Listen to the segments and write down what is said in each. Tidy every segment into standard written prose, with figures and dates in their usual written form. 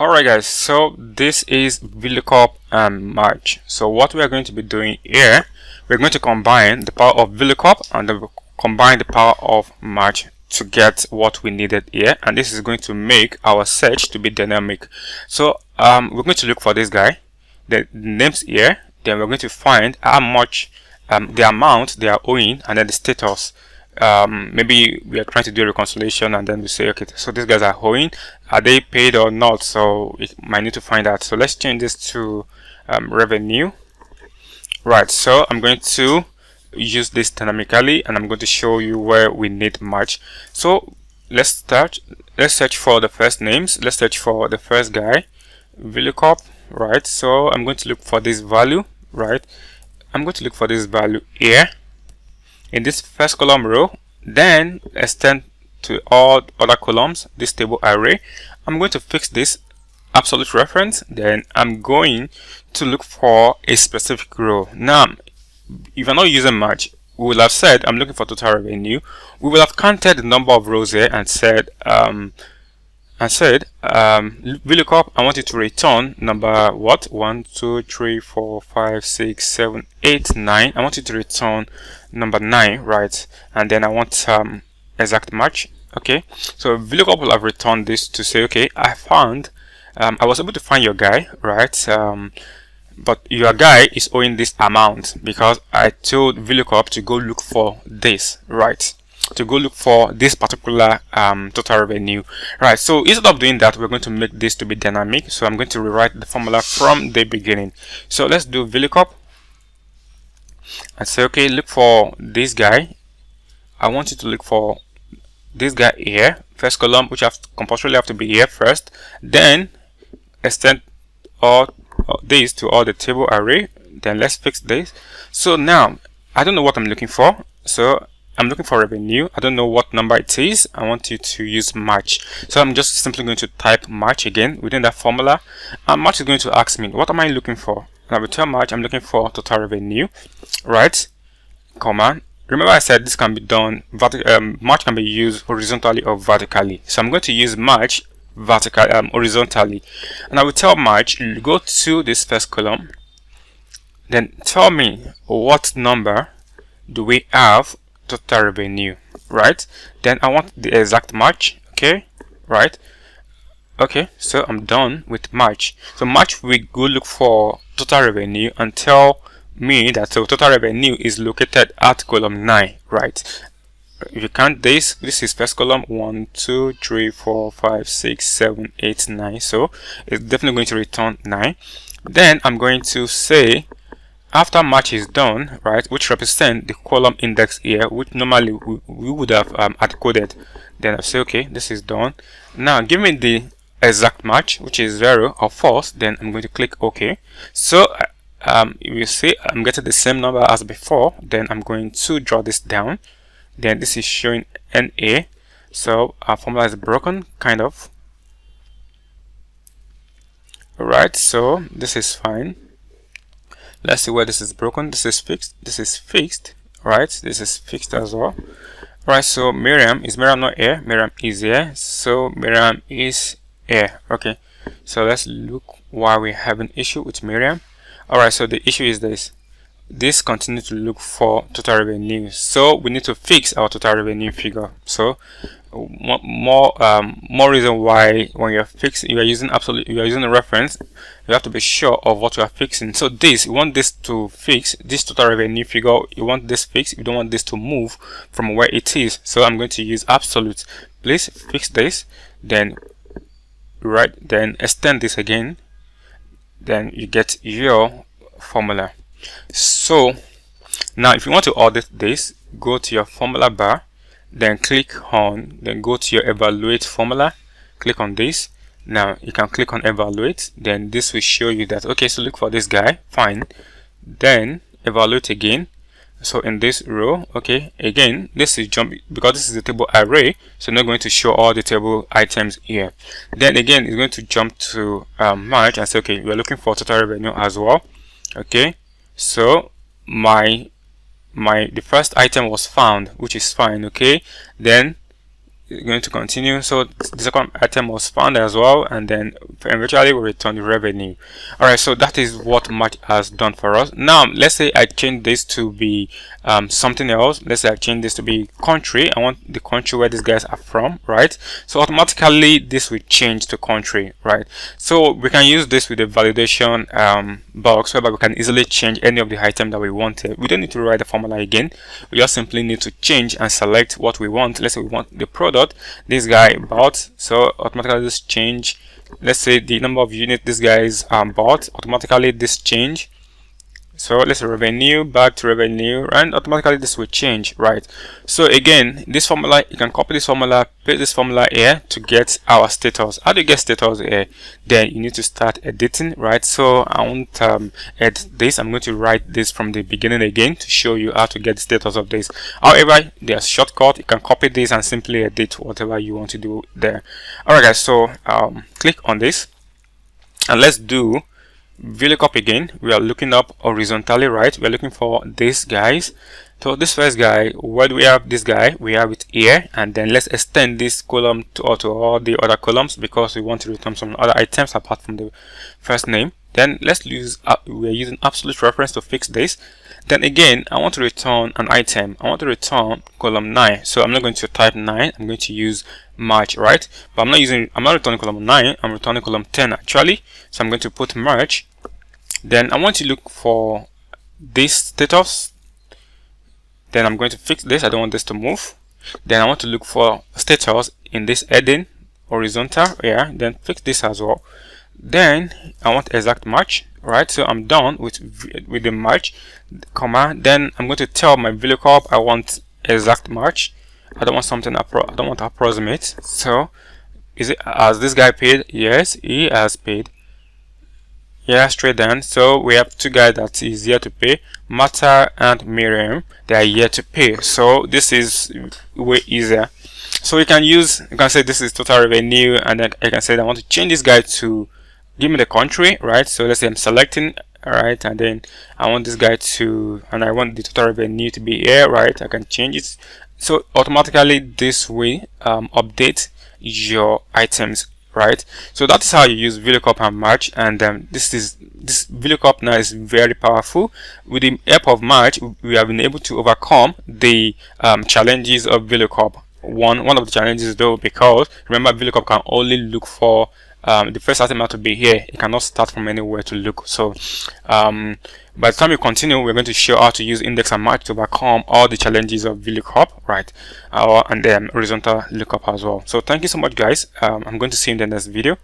Alright guys, so this is VLOOKUP and Match. So what we are going to be doing here, we're going to combine the power of VLOOKUP and then combine the power of Match to get what we needed here, and this is going to make our search to be dynamic. So we're going to look for this guy, the names here, then we're going to find how much the amount they are owing, and then the status. Maybe we are trying to do a reconciliation and then we say, okay, so these guys are owing, are they paid or not? So we might need to find out. So let's change this to revenue. Right, so I'm going to use this dynamically and I'm going to show you where we need match. So let's search for the first names. Let's search for the first guy, VLOOKUP. Right, so I'm going to look for this value. Right, I'm going to look for this value here in this first column row, then extend to all other columns, this table array. I'm going to fix this absolute reference, then I'm going to look for a specific row. Now, if you're not using match, we will have said I'm looking for total revenue. We will have counted the number of rows here and said VLOOKUP, I want you to return number what? 1 2 3 4 5 6 7 8 9. I want you to return number 9, right? And then I want exact match. Okay, so VLOOKUP will have returned this to say, okay, I found I was able to find your guy, right? But your guy is owing this amount because I told VLOOKUP to go look for this, right? To go look for this particular total revenue, right? So instead of doing that, we're going to make this to be dynamic. So I'm going to rewrite the formula from the beginning. So let's do VLOOKUP and say, okay, look for this guy. I want you to look for this guy here, first column, which compulsorily have to be here first, then extend all this to all the table array. Then let's fix this. So now I don't know what I'm looking for, so I'm looking for revenue. I don't know what number it is. I want you to use match. So I'm just simply going to type match again within that formula. And match is going to ask me, what am I looking for? And I will tell match I'm looking for total revenue, right? Comma. Remember I said this can be done, match can be used horizontally or vertically. So I'm going to use match horizontally. And I will tell match, go to this first column, then tell me what number do we have total revenue, right? Then I want the exact match. Okay, right? Okay, so I'm done with match. So match, we go look for total revenue and tell me that so total revenue is located at column 9, right? If you count this is first column, 1 2 3 4 5 6 7 8 9. So it's definitely going to return 9. Then I'm going to say, after match is done, right, which represent the column index here, which normally we would have hard coded, then I'll say, okay, this is done. Now give me the exact match, which is 0 or false. Then I'm going to click OK. So if you see I'm getting the same number as before, then I'm going to draw this down. Then this is showing NA, so our formula is broken, kind of. Alright, so this is fine. Let's see where this is broken. This is fixed. This is fixed. Right. This is fixed as well. Right. So Miriam not here? Miriam is here. So Miriam is here. Okay. So let's look why we have an issue with Miriam. Alright. So the issue is this. This continues to look for total revenue. So we need to fix our total revenue figure. So more reason why when you're fixing, you are using a reference, you have to be sure of what you are fixing. So this, you want this to fix this total revenue figure, you want this fixed, you don't want this to move from where it is. So I'm going to use absolute. Please fix this, then then extend this again, then you get your formula. So now if you want to audit this, go to your formula bar, then go to your evaluate formula, click on this. Now you can click on evaluate, then this will show you that, okay, so look for this guy, fine, then evaluate again. So in this row, okay, again this is jump because this is the table array, so not going to show all the table items here. Then again it's going to jump to match and say, okay, we are looking for total revenue as well. Okay, so the first item was found, which is fine. Okay, then going to continue. So the second item was found as well, and then eventually we return the revenue. All right, so that is what Match has done for us. Now let's say I change this to be something else. Let's say I change this to be country. I want the country where these guys are from, right? So automatically this will change to country, right? So we can use this with the validation box, whereby we can easily change any of the item that we wanted. We don't need to write the formula again. We just simply need to change and select what we want. Let's say we want the product this guy bought, so automatically this change. Let's say the number of units this guy is bought, automatically this change. So let's say revenue, back to revenue, and automatically this will change, right? So again, this formula, you can copy this formula, paste this formula here to get our status. How do you get status here? Then you need to start editing, right? So I won't edit this. I'm going to write this from the beginning again to show you how to get the status of this. However, there's a shortcut. You can copy this and simply edit whatever you want to do there. Alright guys, so click on this and let's do VLOOKUP again. We are looking up horizontally, right? We are looking for these guys. So this first guy, where do we have this guy? We have it here, and then let's extend this column to all the other columns because we want to return some other items apart from the first name. Then let's use we are using absolute reference to fix this. Then again, I want to return an item. I want to return column 9. So I'm not going to type 9. I'm going to use match, right? But I'm not returning column 9. I'm returning column 10 actually. So I'm going to put match. Then I want to look for this status. Then I'm going to fix this. I don't want this to move. Then I want to look for status in this heading horizontal. Yeah. Then fix this as well. Then I want exact match, right? So I'm done with the match, comma. Then I'm going to tell my VLOOKUP I want exact match. I don't want something I don't want to approximate. So has this guy paid? Yes, he has paid. Yeah, straight down. So we have two guys that is here to pay, Mata and Miriam. They are here to pay. So this is way easier. So you can say this is total revenue, and then I can say I want to change this guy to give me the country, right? So let's say I'm selecting, right, and then I want this guy to, and I want the total revenue to be here, right? I can change it. So automatically this will update your items, right? So that is how you use VLOOKUP and Match, and this VLOOKUP now is very powerful. With the help of Match, we have been able to overcome the challenges of VLOOKUP. One of the challenges though, because remember VLOOKUP can only look for the first item has to be here. It cannot start from anywhere to look. So by the time we continue, we're going to show how to use index and match to overcome all the challenges of VLOOKUP, right? And then horizontal lookup as well. So thank you so much guys. I'm going to see you in the next video.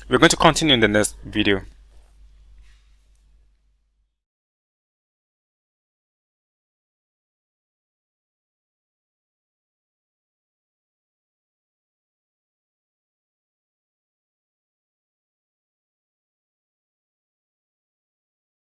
We're going to continue in the next video.